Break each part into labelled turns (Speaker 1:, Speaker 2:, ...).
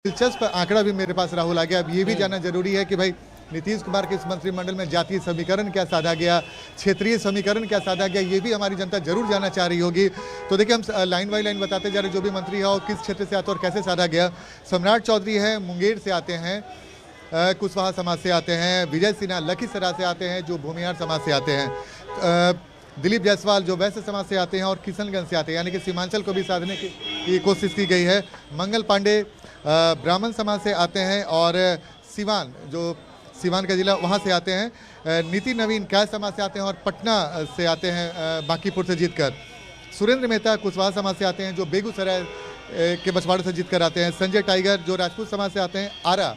Speaker 1: दिलचस्प आंकड़ा भी मेरे पास राहुल आ गया। अब ये भी जानना जरूरी है कि भाई नीतीश कुमार के इस मंत्रिमंडल में जातीय समीकरण क्या साधा गया, क्षेत्रीय समीकरण क्या साधा गया, ये भी हमारी जनता जरूर जानना चाह रही होगी। तो देखिए, हम लाइन बाई लाइन बताते जा रहे, जो भी मंत्री है और किस क्षेत्र से आते हैं और कैसे साधा गया। सम्राट चौधरी है, मुंगेर से आते हैं, कुशवाहा समाज से आते हैं। विजय सिन्हा लखीसराय से आते हैं, जो भूमिहार समाज से आते हैं। दिलीप जायसवाल जो वैश्य समाज से आते हैं और किशनगंज से आते हैं, यानी कि सीमांचल को भी साधने की कोशिश की गई है। मंगल पांडे ब्राह्मण समाज से आते हैं और सिवान, जो सिवान का जिला, वहाँ से आते हैं। नीति नवीन कैद समाज से आते हैं और पटना से आते हैं, बांकीपुर से जीतकर। सुरेंद्र मेहता कुशवाहा समाज से आते हैं, जो बेगूसराय के बछवाड़े से जीतकर आते हैं। संजय टाइगर जो राजपूत समाज से आते हैं, आरा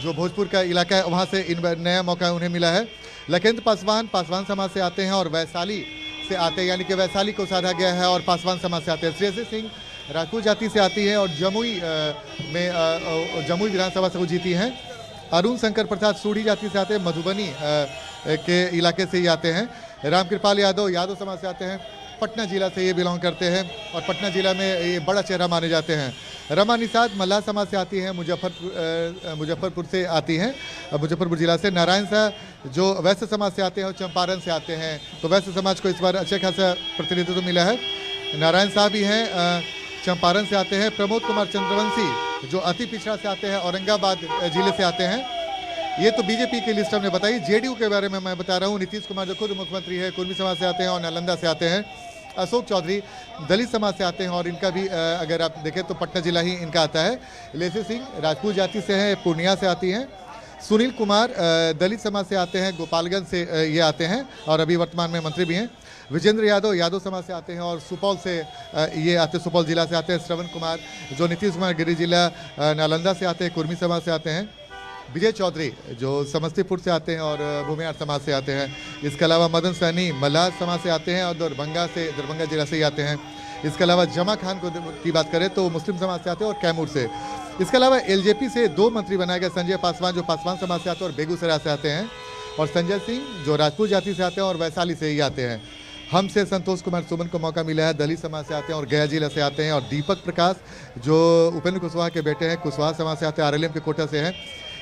Speaker 1: जो भोजपुर का इलाका है, वहाँ से नया मौका उन्हें मिला है। लखेंद्र पासवान पासवान समाज से आते हैं और वैशाली से आते हैं, यानी कि वैशाली को साधा गया है और पासवान समाज से आते हैं। श्रेयसी सिंह राजपूत जाति से आती है और जमुई विधानसभा से वो जीती हैं। अरुण शंकर प्रसाद सूढ़ी जाति से आते हैं, मधुबनी के इलाके से ही आते हैं। रामकृपाल यादव समाज से आते हैं, पटना जिला से ये बिलोंग करते हैं और पटना जिला में ये बड़ा चेहरा माने जाते हैं। रमा निषाद मल्लाह समाज से आती हैं, मुजफ्फरपुर से आती हैं, मुजफ्फरपुर जिला से। नारायण शाह जो वैश्य समाज से आते हैं और चंपारण से आते हैं, तो वैश्य समाज को इस बार अच्छे खासा प्रतिनिधित्व मिला है। नारायण शाह भी हैं, चंपारण से आते हैं। प्रमोद कुमार चंद्रवंशी जो अति पिछड़ा से आते हैं, औरंगाबाद जिले से आते हैं। ये तो बीजेपी की लिस्ट हमने बताई। जेडीयू के बारे में मैं बता रहा हूँ, नीतीश कुमार जो खुद मुख्यमंत्री है, कुर्मी समाज से आते हैं और नालंदा से आते हैं। अशोक चौधरी दलित समाज से आते हैं और इनका भी अगर आप देखें तो पटना जिला ही इनका आता है। लेसी सिंह राजपूत जाति से हैं, पूर्णिया से आती हैं। सुनील कुमार दलित समाज से आते हैं, गोपालगंज से ये आते हैं और अभी वर्तमान में मंत्री भी हैं। विजेंद्र यादव समाज से आते हैं और सुपौल से ये आते, सुपौल जिला से आते हैं। श्रवण कुमार जो नीतीश कुमार गिरिडीह जिला नालंदा से आते हैं, कुर्मी समाज से आते हैं। विजय चौधरी जो समस्तीपुर से आते हैं और भूमिहार समाज से आते हैं। इसके अलावा मदन सैनी मल्लाह समाज से आते हैं और दरभंगा जिला से ही आते हैं। इसके अलावा जमा खान की बात करें तो मुस्लिम समाज से आते हैं और कैमूर से। इसके अलावा एलजेपी से 2 मंत्री बनाए गए, संजय पासवान जो पासवान समाज से आते हैं और बेगूसराय से आते हैं, और संजय सिंह जो राजपूत जाति से आते हैं और वैशाली से ही आते हैं। हमसे संतोष कुमार सुमन को मौका मिला है, दलित समाज से आते हैं और गया जिला से आते हैं। और दीपक प्रकाश जो उपेंद्र कुशवाहा के बेटे हैं, कुशवाहा समाज से आते हैं, आरएलएम के कोटा से हैं।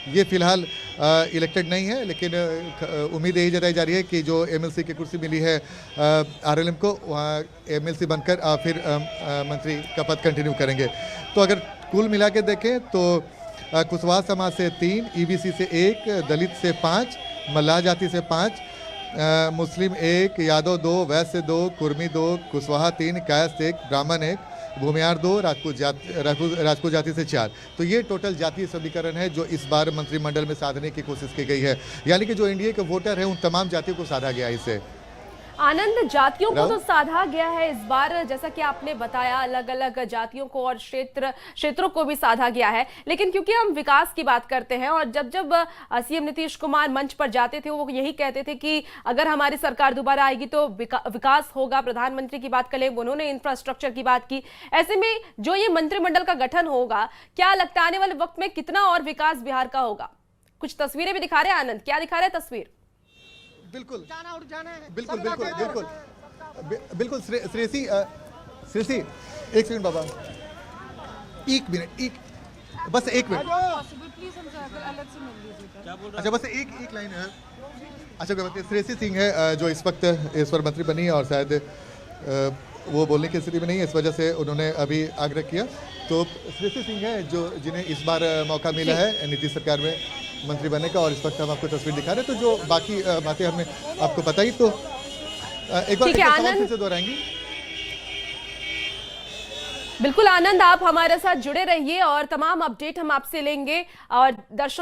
Speaker 1: ये फिलहाल इलेक्टेड नहीं है, लेकिन उम्मीद यही जताई जा रही है कि जो एमएलसी की कुर्सी मिली है आरएलएम को, वहाँ एमएलसी बनकर फिर मंत्री का पद कंटिन्यू करेंगे। तो अगर कुल मिला के देखें तो कुशवाहा समाज से 3, ईबीसी से 1, दलित से 5, मल्लाह जाति से 5, मुस्लिम 1, यादव 2, वैश्य 2, कुर्मी 2, कुशवाहा 3, कायस्थ 1, ब्राह्मण 1, भूमिहार 2, राजपूत जाति से 4। तो ये टोटल जातीय समीकरण है जो इस बार मंत्रिमंडल में साधने की कोशिश की गई है, यानी कि जो एनडीए के वोटर हैं उन तमाम जातियों को साधा गया इससे।
Speaker 2: आनंद, जातियों को तो साधा गया है इस बार, जैसा कि आपने बताया, अलग अलग जातियों को और क्षेत्रों को भी साधा गया है। लेकिन क्योंकि हम विकास की बात करते हैं और जब सीएम नीतीश कुमार मंच पर जाते थे वो यही कहते थे कि अगर हमारी सरकार दोबारा आएगी तो विकास होगा। प्रधानमंत्री की बात करें, उन्होंने इंफ्रास्ट्रक्चर की बात की। ऐसे में जो ये मंत्रिमंडल का गठन होगा, क्या लगता है आने वाले वक्त में कितना और विकास बिहार का होगा? कुछ तस्वीरें भी दिखा रहे हैं आनंद, क्या दिखा रहे हैं तस्वीर?
Speaker 1: बिल्कुल श्रेयसी एक सेकंड बाबा, एक मिनट, बस एक मिनट। अच्छा, बस एक लाइन है। अच्छा, कोई बात नहीं। श्रेयसी सिंह है जो इस वक्त इस पर मंत्री बनी है और शायद वो बोलने की स्थिति में नहीं है, इस वजह से उन्होंने अभी आग्रह किया। तो श्रेयसी सिंह है जो जिन्हें इस बार मौका मिला है नीतीश सरकार में मंत्री बनने का, और इस वक्त हम आपको तस्वीर दिखा रहे हैं। तो जो बाकी बातें हमने आपको बताई, तो एक बार फिर से दोहराएंगी।
Speaker 2: बिल्कुल आनंद, आप हमारे साथ जुड़े रहिए और तमाम अपडेट हम आपसे लेंगे और दर्शक